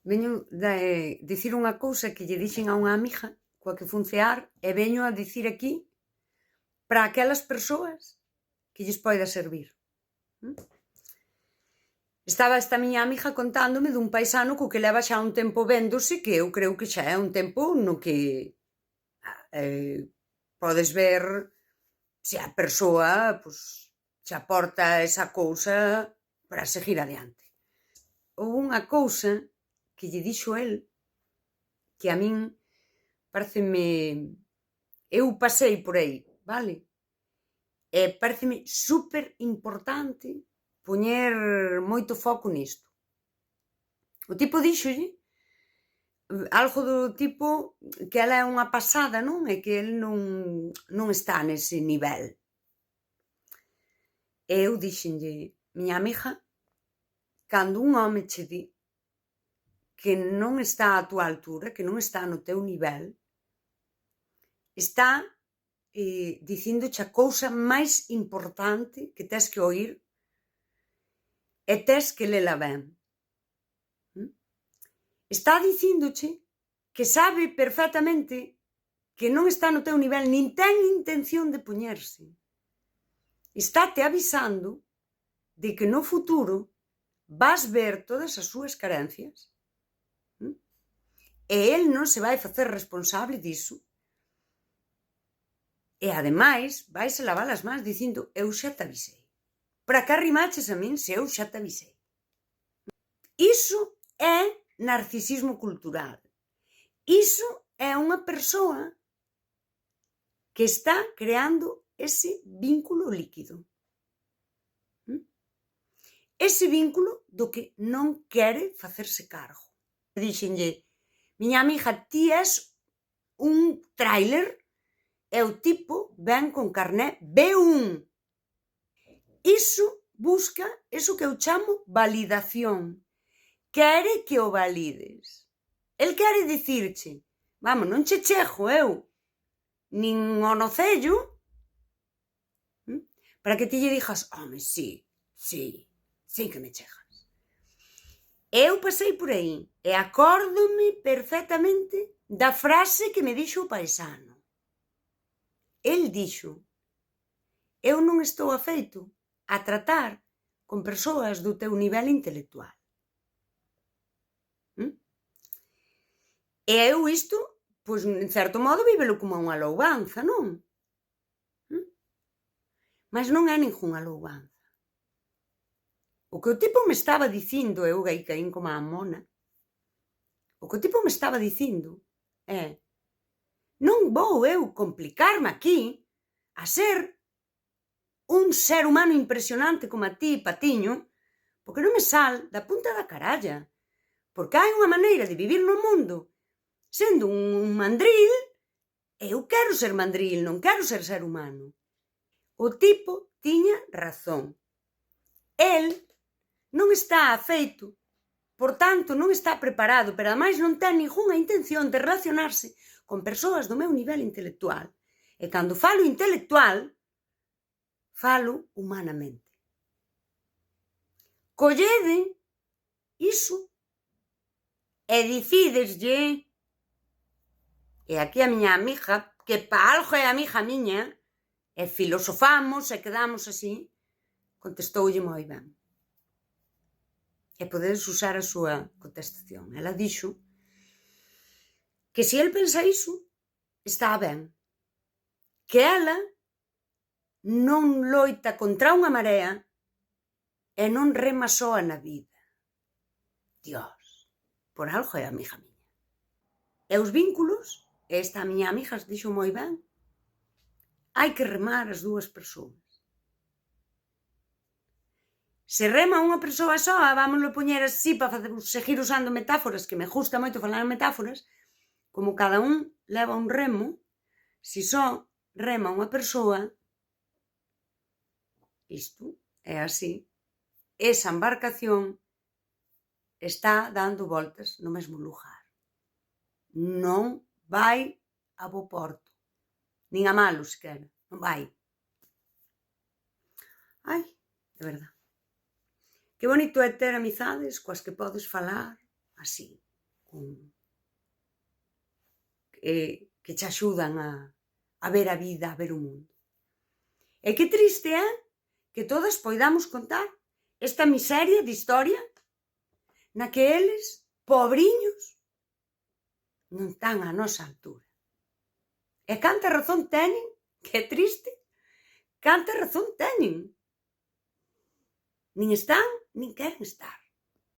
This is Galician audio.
Veño de dicir unha cousa que lle dixen a unha amiga coa que fun cear e veño a dicir aquí para aquelas persoas que lles poida servir. Estaba esta miña amiga contándome dun paisano co que leva xa un tempo véndose, que eu creo que xa é un tempo no que podes ver se a persoa xa porta esa cousa para seguir adiante. Houve unha cousa que lle dixo el que a min pareceme, eu pasei por aí, vale? E pareceme super importante poñer moito foco nisto. O tipo díxolle algo do tipo que ela é unha pasada, non? E que el non está nese nivel. E eu dixenlle, miña amiga, cando un home che di que non está á túa altura, que non está no teu nivel, está dicíndoche a cousa máis importante que tes que oír e tes que lela ben. Está dicíndoche que sabe perfectamente que non está no teu nivel, nin ten intención de poñerse. Estáte avisando de que no futuro vas ver todas as súas carencias e el non se vai facer responsable diso. E, ademais, vaise lavar as mans dicindo eu xa te avisei. Para que arrimaches a min se eu xa te avisei? Iso é narcisismo cultural. Iso é unha persoa que está creando ese vínculo líquido. Ese vínculo do que non quere facerse cargo. Dixenlle, miña amiga, ti és un tráiler e o tipo ven con carné B1. Iso busca eso que eu chamo validación. Quere que o valides. El quere dicirche, vamos, non che chego eu, nin o nocello, para que ti lle dixas, home, sí que me chegas. Eu pasei por aí e acórdome perfectamente da frase que me dixo o paisano. El dixo, eu non estou afeito a tratar con persoas do teu nivel intelectual. E eu isto, pois, en certo modo, vívelo como unha louvanza, non? Mas non é ningunha louvanza. O que o tipo me estaba dicindo, eu aí caín como a mona, o que o tipo me estaba dicindo é non vou eu complicarme aquí a ser un ser humano impresionante como a ti, patiño, porque non me sal da punta da caralla. Porque hai unha maneira de vivir no mundo sendo un mandril, e eu quero ser mandril, non quero ser humano. O tipo tiña razón. El non está afeito, por tanto non está preparado, pero ademais non ten ningunha intención de relacionarse con persoas do meu nivel intelectual. E cando falo intelectual, falo humanamente. Collede iso e dicideslle, e aquí a miña amiga, que pa algo é amiga miña, e filosofamos e quedamos así, contestoulle moi ben. E podedes usar a súa contestación. Ela dixo que se el pensa iso, está ben. Que ela non loita contra unha marea e non rema soa na vida. Dios, por algo é amiga miña. E os vínculos, esta miña amiga dixo moi ben, hai que remar as dúas persoas. Se rema unha persoa soa, vámoslo poñer así para seguir usando metáforas, que me gusta moito falar en metáforas, como cada un leva un remo, se só rema unha persoa, isto é así, esa embarcación está dando voltas no mesmo lugar. Non vai a bo porto, nin a malo sequera, non vai. Ai, de verdad. Que bonito é ter amizades coas que podes falar así. que che axudan a ver a vida, a ver o mundo. E que triste é que todas poidamos contar esta miseria de historia na que eles, pobriños, non están á nosa altura. E canta razón teñen, que é triste, canta razón teñen. Nin están, nin queren estar.